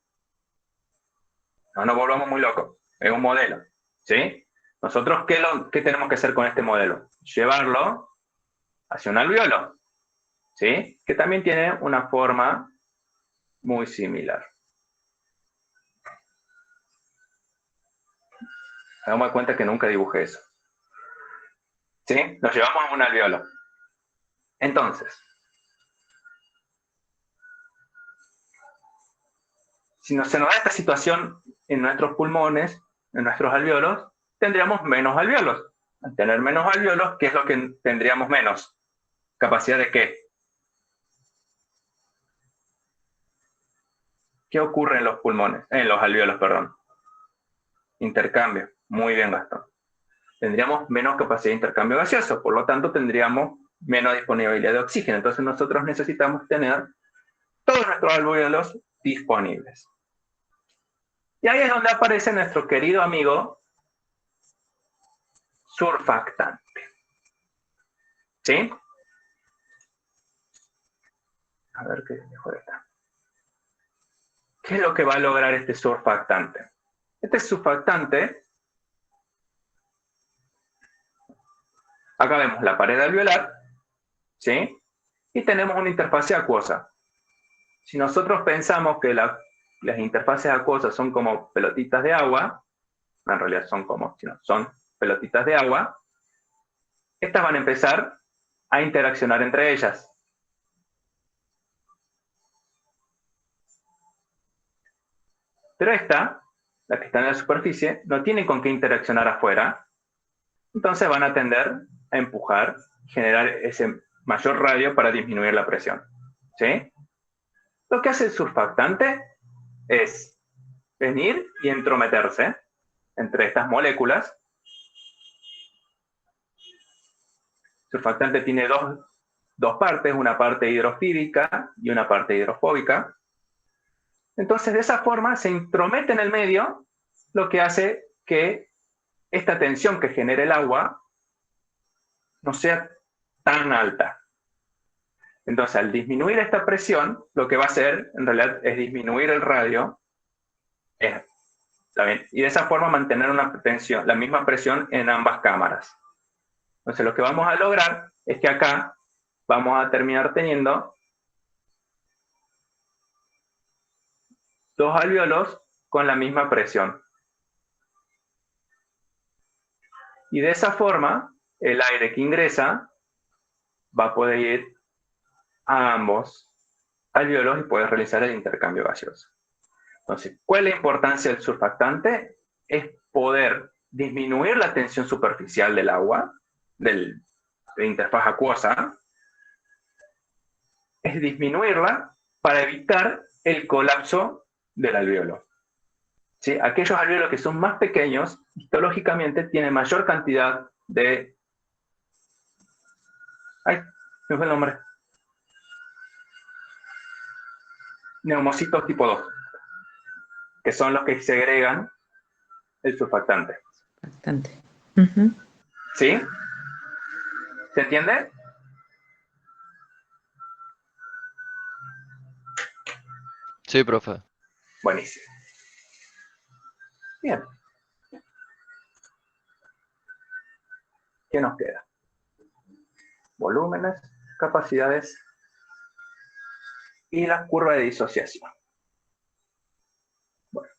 No nos volvamos muy locos, es un modelo. ¿Sí? Nosotros, ¿qué tenemos que hacer con este modelo? Llevarlo hacia un alveolo. ¿Sí? Que también tiene una forma muy similar. Hagamos de cuenta que nunca dibujé eso. ¿Sí? Nos llevamos a un alveolo. Entonces, si se nos da esta situación en nuestros pulmones, en nuestros alveolos, tendríamos menos alveolos. Al tener menos alveolos, ¿qué es lo que tendríamos menos? ¿Capacidad de qué? ¿Qué ocurre en los pulmones? En los alveolos, perdón. Intercambio. Muy bien, Gastón. Tendríamos menos capacidad de intercambio gaseoso, por lo tanto tendríamos menos disponibilidad de oxígeno. Entonces nosotros necesitamos tener todos nuestros alveolos disponibles. Y ahí es donde aparece nuestro querido amigo surfactante. ¿Sí? A ver qué mejor está. ¿Qué es lo que va a lograr este surfactante? Este surfactante, acá vemos la pared alveolar, ¿sí? Y tenemos una interfase acuosa. Si nosotros pensamos que las interfaces acuosas son como pelotitas de agua, en realidad son pelotitas de agua, estas van a empezar a interaccionar entre ellas. Pero la que está en la superficie, no tiene con qué interaccionar afuera, entonces van a tender a empujar, generar ese mayor radio para disminuir la presión. ¿Sí? Lo que hace el surfactante es venir y entrometerse entre estas moléculas. El surfactante tiene dos partes, una parte hidrofílica y una parte hidrofóbica. Entonces, de esa forma se intromete en el medio, lo que hace que esta tensión que genera el agua no sea tan alta. Entonces, al disminuir esta presión, lo que va a hacer, en realidad, es disminuir el radio, y de esa forma mantener la misma presión en ambas cámaras. Entonces, lo que vamos a lograr es que acá vamos a terminar teniendo dos alveolos con la misma presión. Y de esa forma, el aire que ingresa va a poder ir a ambos alveolos y poder realizar el intercambio gaseoso. Entonces, ¿cuál es la importancia del surfactante? Es poder disminuir la tensión superficial del agua, de la interfaz acuosa, es disminuirla para evitar el colapso del alvéolo. ¿Sí? Aquellos alvéolos que son más pequeños, histológicamente, tienen mayor cantidad de... ¡Ay! ¿Me fue el nombre? Neumocitos tipo 2, que son los que segregan el surfactante. Bastante. Ujú. ¿Sí? ¿Se entiende? Sí, profe. Buenísimo. Bien. ¿Qué nos queda? Volúmenes, capacidades y la curva de disociación. Bueno,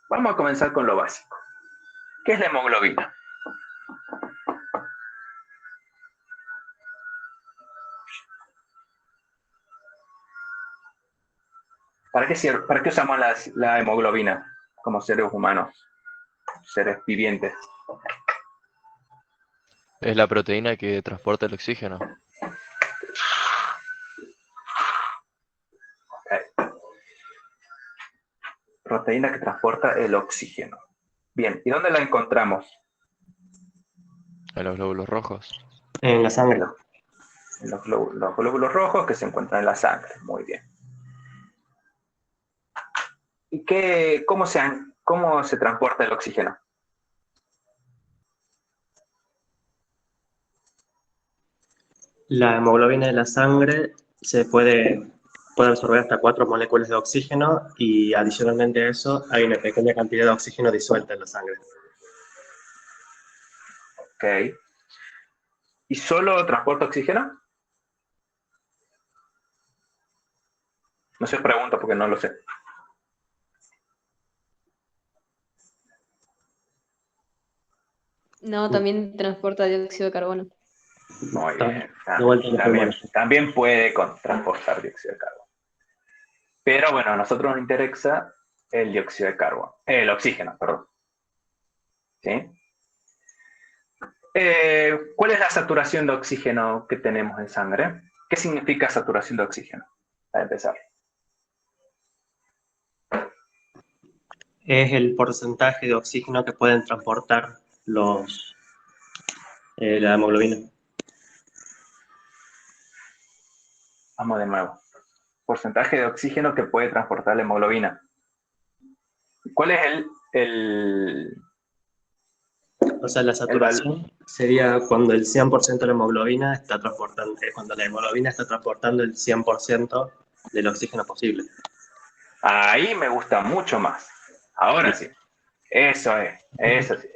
vamos a comenzar con lo básico. ¿Qué es la hemoglobina? ¿Para qué sirve? ¿Para qué usamos la hemoglobina como seres humanos, seres vivientes? Es la proteína que transporta el oxígeno. Ok. Proteína que transporta el oxígeno. Bien, ¿y dónde la encontramos? En los glóbulos rojos. En la sangre. En los glóbulos rojos que se encuentran en la sangre. Muy bien. ¿Y cómo se transporta el oxígeno? La hemoglobina de la sangre puede absorber hasta 4 moléculas de oxígeno y adicionalmente a eso hay una pequeña cantidad de oxígeno disuelta en la sangre. Ok. ¿Y solo transporta oxígeno? No se pregunta porque no lo sé. No, también transporta dióxido de carbono. Muy bien. De vuelta a los pulmones. También puede transportar dióxido de carbono. Pero bueno, a nosotros nos interesa el dióxido de carbono. El oxígeno, perdón. ¿Sí? ¿Cuál es la saturación de oxígeno que tenemos en sangre? ¿Qué significa saturación de oxígeno? Para empezar. Es el porcentaje de oxígeno que pueden transportar la hemoglobina. Vamos de nuevo. Porcentaje de oxígeno que puede transportar la hemoglobina. ¿Cuál es O sea, la saturación sería cuando el 100% de la hemoglobina está transportando, cuando la hemoglobina está transportando el 100% del oxígeno posible. Ahí me gusta mucho más. Ahora sí. Eso sí.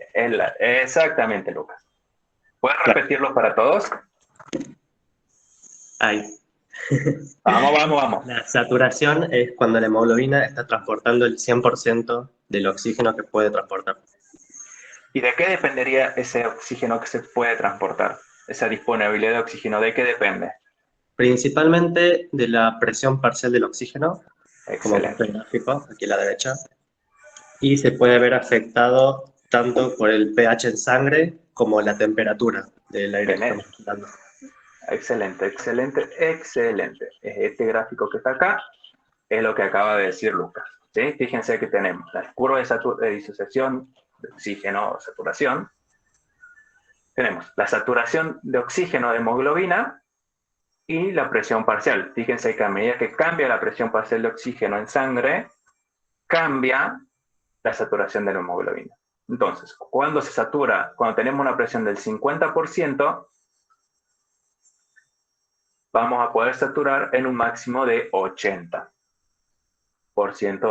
Exactamente, Lucas. ¿Puedes repetirlo para todos? Ahí. Vamos. La saturación es cuando la hemoglobina está transportando el 100% del oxígeno que puede transportar. ¿Y de qué dependería ese oxígeno que se puede transportar? Esa disponibilidad de oxígeno, ¿de qué depende? Principalmente de la presión parcial del oxígeno, como Excelente. el gráfico, aquí a la derecha, y se puede ver afectado tanto por el pH en sangre como la temperatura del aire que estamos respirando. Excelente. Este gráfico que está acá es lo que acaba de decir Lucas. ¿Sí? Fíjense que tenemos la curva de disociación de oxígeno o saturación. Tenemos la saturación de oxígeno de hemoglobina y la presión parcial. Fíjense que a medida que cambia la presión parcial de oxígeno en sangre, cambia la saturación de la hemoglobina. Entonces, cuando tenemos una presión del 50%, vamos a poder saturar en un máximo de 80%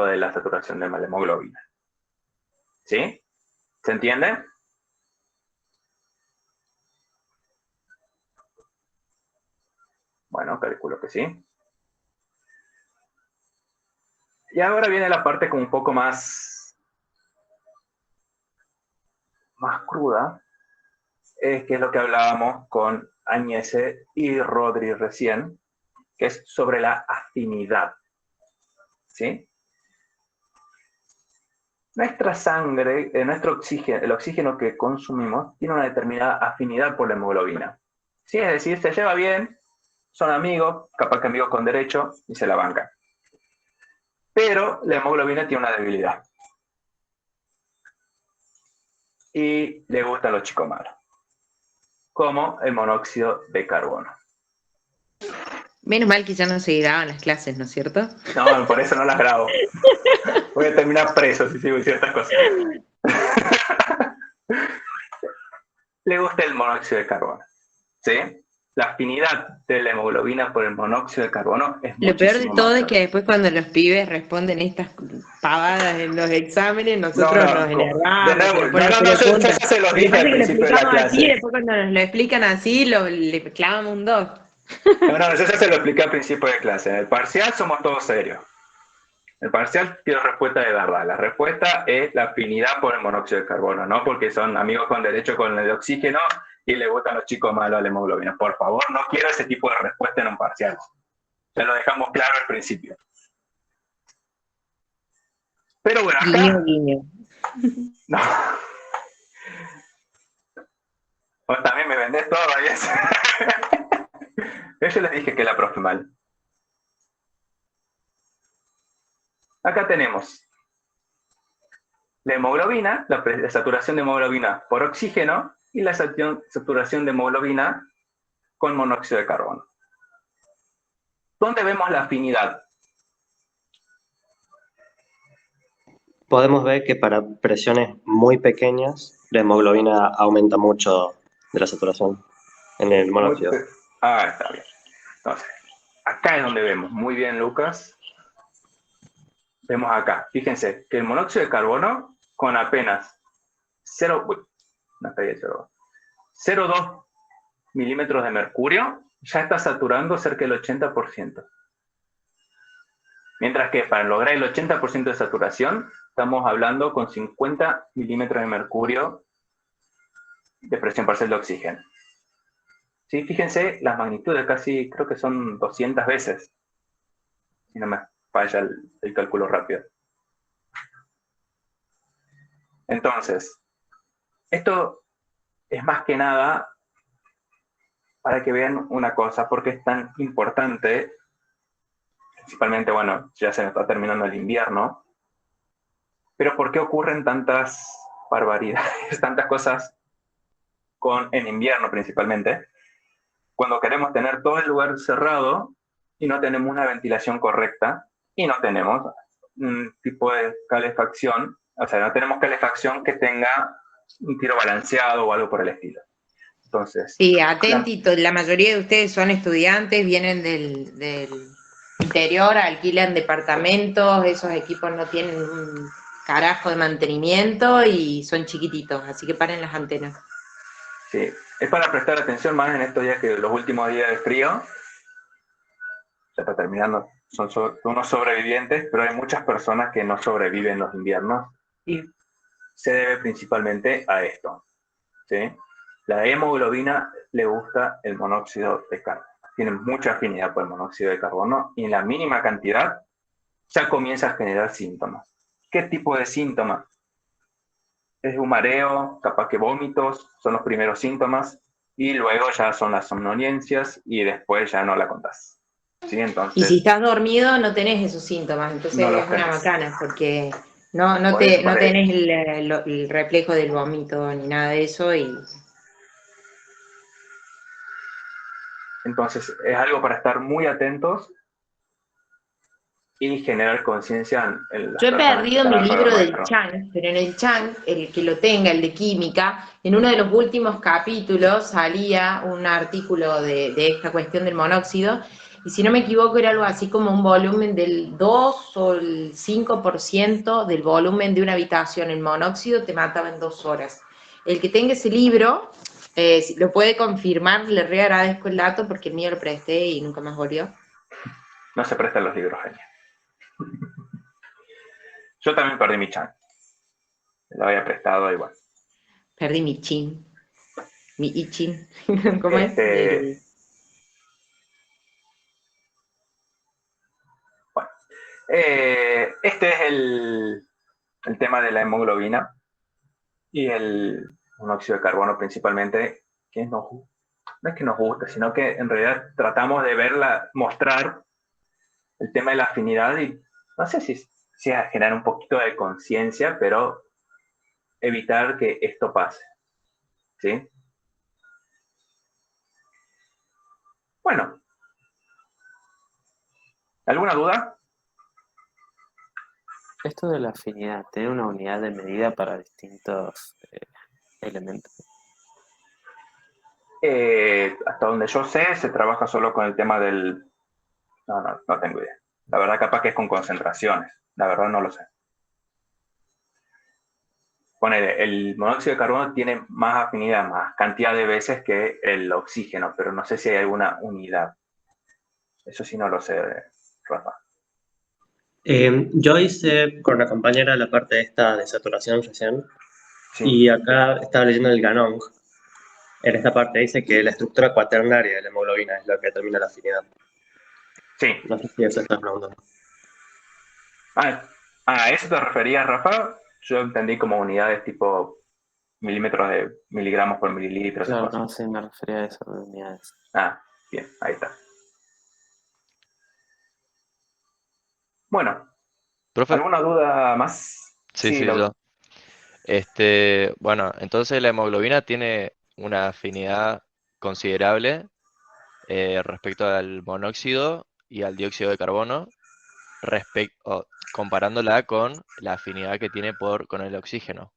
de la saturación de la hemoglobina. ¿Sí? ¿Se entiende? Bueno, calculo que sí. Y ahora viene la parte como un poco más cruda, que es lo que hablábamos con Agnese y Rodri recién, que es sobre la afinidad. ¿Sí? Nuestra sangre, nuestro oxígeno, el oxígeno que consumimos, tiene una determinada afinidad por la hemoglobina. ¿Sí? Es decir, se lleva bien, son amigos, capaz que amigos con derecho, y se la bancan. Pero la hemoglobina tiene una debilidad. Y le gustan los chicos malos, como el monóxido de carbono. Menos mal que ya no se graban las clases, ¿no es cierto? No, por eso no las grabo. Voy a terminar preso si sigo ciertas cosas. Le gusta el monóxido de carbono, ¿sí? La afinidad de la hemoglobina por el monóxido de carbono es Lo peor de muchísimo todo es mayor. que después cuando los pibes responden estas pavadas en los exámenes, nosotros nos enervamos. De nuevo, nos ponemos yo pelos de punta. ya se los Lo que dije pasa al es que lo principio de la explicamos así, y clase. después cuando nos lo explican así, le clavamos un 2. No, yo ya se lo expliqué al principio de clase. En el parcial somos todos serios. En el parcial quiero respuesta de verdad. La respuesta es la afinidad por el monóxido de carbono, no porque son amigos con derecho con el oxígeno y le gustan los chicos malos a la hemoglobina. Por favor, no quiero ese tipo de respuesta en un parcial. Ya lo dejamos claro al principio. Pero bueno, acá... Guiño, guiño. No. Vos también me vendés todo, ¿ves? Yo les dije que la profe mal. Acá tenemos la hemoglobina, la saturación de hemoglobina por oxígeno y la saturación de hemoglobina con monóxido de carbono. ¿Dónde vemos la afinidad? Podemos ver que para presiones muy pequeñas, la hemoglobina aumenta mucho de la saturación en el monóxido. Está bien. Entonces, acá es donde vemos. Muy bien, Lucas. Vemos acá. Fíjense que el monóxido de carbono con apenas 0,2 milímetros de mercurio ya está saturando cerca del 80%. Mientras que para lograr el 80% de saturación, estamos hablando con 50 milímetros de mercurio de presión parcial de oxígeno. ¿Sí? Fíjense las magnitudes, casi creo que son 200 veces. Si no me falla el cálculo rápido. Entonces, esto es más que nada para que vean una cosa, porque es tan importante, principalmente, bueno, ya se nos está terminando el invierno, pero ¿por qué ocurren tantas barbaridades, tantas cosas en invierno principalmente? Cuando queremos tener todo el lugar cerrado y no tenemos una ventilación correcta y no tenemos un tipo de calefacción, o sea, no tenemos calefacción que tenga un tiro balanceado o algo por el estilo. Entonces, Sí, atentito, la mayoría de ustedes son estudiantes, vienen del interior, alquilan departamentos, esos equipos no tienen un carajo de mantenimiento y son chiquititos, así que paren las antenas. Sí, es para prestar atención más en estos días que los últimos días de frío. Ya está terminando, son unos sobrevivientes, pero hay muchas personas que no sobreviven los inviernos y se debe principalmente a esto, ¿sí? La hemoglobina le gusta el monóxido de carbono, tiene mucha afinidad por el monóxido de carbono y en la mínima cantidad ya comienza a generar síntomas. ¿Qué tipo de síntomas? Es un mareo, capaz que vómitos, son los primeros síntomas, y luego ya son las somnolencias y después ya no la contás. ¿Sí? Entonces, Y si estás dormido no tenés esos síntomas, entonces no los es una tenés. macana, porque no Por eso, tenés el reflejo del vómito ni nada de eso. Entonces, es algo para estar muy atentos y generar conciencia en las Yo he personas que perdido están mi alrededor libro del nuestro. Chang, pero en el Chang, el que lo tenga, el de química, en uno de los últimos capítulos salía un artículo de esta cuestión del monóxido, y si no me equivoco era algo así como un volumen del 2 o el 5% del volumen de una habitación. El monóxido te mataba en 2 horas. El que tenga ese libro, si lo puede confirmar, le re agradezco el dato porque el mío lo presté y nunca más volvió. No se prestan los libros, Genia. Yo también perdí mi Chang. Lo había prestado igual. Perdí mi chin, mi ichin, ¿cómo es? Bueno, este es el tema de la hemoglobina y el monóxido de carbono principalmente, que no es que nos gusta, sino que en realidad tratamos de mostrar el tema de la afinidad y no sé si a generar un poquito de conciencia, pero evitar que esto pase. ¿Sí? Bueno. ¿Alguna duda? Esto de la afinidad, ¿tiene una unidad de medida para distintos elementos? Hasta donde yo sé, se trabaja solo con el tema del... No tengo idea. La verdad, capaz que es con concentraciones. La verdad, no lo sé. Ponele, el monóxido de carbono tiene más afinidad, más cantidad de veces que el oxígeno, pero no sé si hay alguna unidad. Eso sí no lo sé, Rafa. Yo hice con una compañera la parte esta de saturación recién, Sí. y acá estaba leyendo el Ganong. En esta parte dice que la estructura cuaternaria de la hemoglobina es lo que determina la afinidad. Sí. No sé si eso estás preguntando. ¿A eso te referías, Rafa? Yo entendí como unidades tipo milímetros de miligramos por mililitro. Claro, no, sí, me refería a eso de unidades. Bien, ahí está. Bueno, ¿Profe? ¿alguna duda más? Sí, yo. Bueno, entonces la hemoglobina tiene una afinidad considerable respecto al monóxido y al dióxido de carbono, comparándola con la afinidad que tiene con el oxígeno.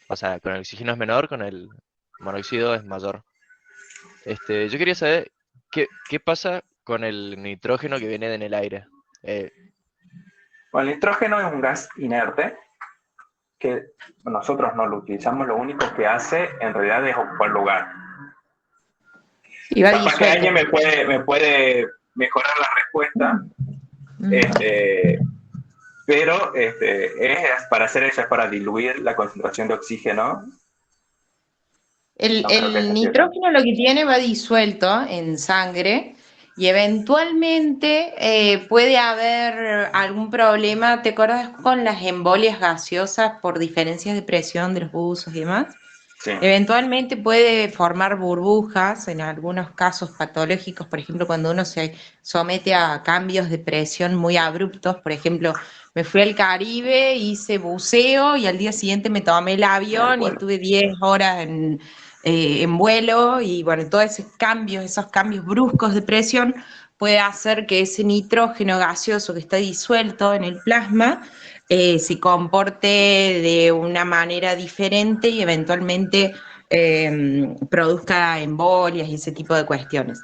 O sea, con el oxígeno es menor, con el monóxido es mayor. Yo quería saber qué pasa con el nitrógeno que viene en el aire. Bueno, el nitrógeno es un gas inerte que nosotros no lo utilizamos, lo único que hace en realidad es ocupar lugar. Y va Capaz que disuelto. alguien me puede mejorar la respuesta, pero es para hacer eso, es para diluir la concentración de oxígeno. El, No creo que el ese sea el- nitrógeno lo que tiene va disuelto en sangre y eventualmente puede haber algún problema. ¿Te acuerdas con las embolias gaseosas por diferencias de presión de los buzos y demás? Sí. Eventualmente puede formar burbujas en algunos casos patológicos, por ejemplo, cuando uno se somete a cambios de presión muy abruptos. Por ejemplo, me fui al Caribe, hice buceo y al día siguiente me tomé el avión y estuve 10 horas en vuelo, y bueno, todos esos cambios bruscos de presión puede hacer que ese nitrógeno gaseoso que está disuelto en el plasma se comporte de una manera diferente y eventualmente produzca embolias y ese tipo de cuestiones.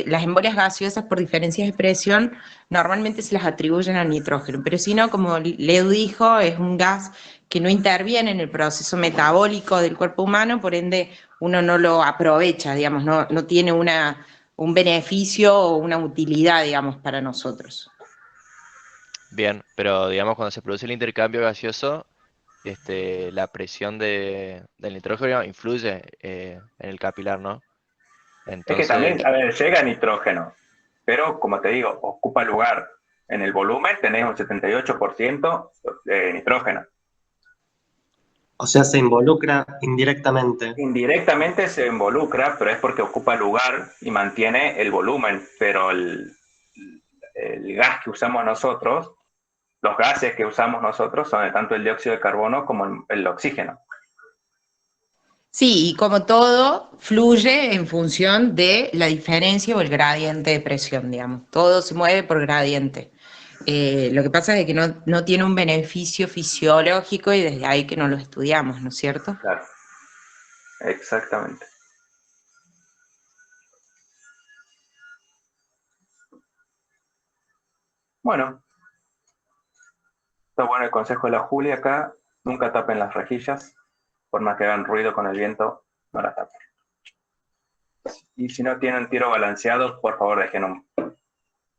Las embolias gaseosas por diferencias de presión normalmente se las atribuyen al nitrógeno, pero si no, como Leo dijo, es un gas que no interviene en el proceso metabólico del cuerpo humano, por ende uno no lo aprovecha, digamos, no tiene un beneficio o una utilidad, digamos, para nosotros. Bien, pero digamos cuando se produce el intercambio gaseoso, la presión del nitrógeno influye en el capilar, ¿no? Es que Entonces, también, a ver, llega nitrógeno, pero como te digo, ocupa lugar. En el volumen tenés un 78% de nitrógeno. O sea, se involucra indirectamente. Indirectamente se involucra, pero es porque ocupa lugar y mantiene el volumen, pero el gas que usamos nosotros, los gases que usamos nosotros son tanto el dióxido de carbono como el oxígeno. Sí, y como todo, fluye en función de la diferencia o el gradiente de presión, digamos. Todo se mueve por gradiente. Lo que pasa es que no tiene un beneficio fisiológico y desde ahí que no lo estudiamos, ¿no es cierto? Claro, exactamente. Bueno, está bueno el consejo de la Julia acá. Nunca tapen las rejillas, por más que hagan ruido con el viento, no las tapen. Y si no tienen tiro balanceado, por favor dejen un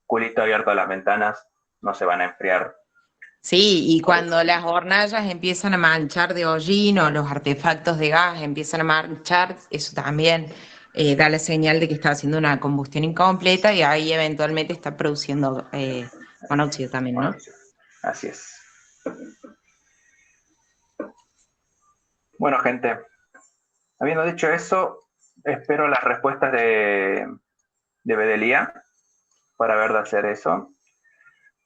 culito abierto a las ventanas, no se van a enfriar. Sí, y cuando las hornallas empiezan a manchar de hollín o los artefactos de gas empiezan a manchar, eso también da la señal de que está haciendo una combustión incompleta y ahí eventualmente está produciendo monóxido también, ¿no? Así es. Bueno, gente, habiendo dicho eso, espero las respuestas de Bedelía para ver de hacer eso.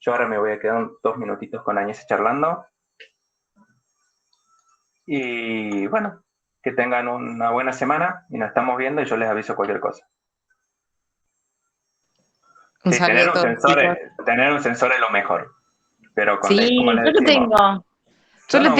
Yo ahora me voy a quedar 2 minutitos con Añez charlando. Y bueno, que tengan una buena semana y nos estamos viendo y yo les aviso cualquier cosa. Un Sí, saludo a todos, chicos. tener un sensor es lo mejor. Pero Sí, como les yo lo decimos, tengo. Yo yo lo no tengo.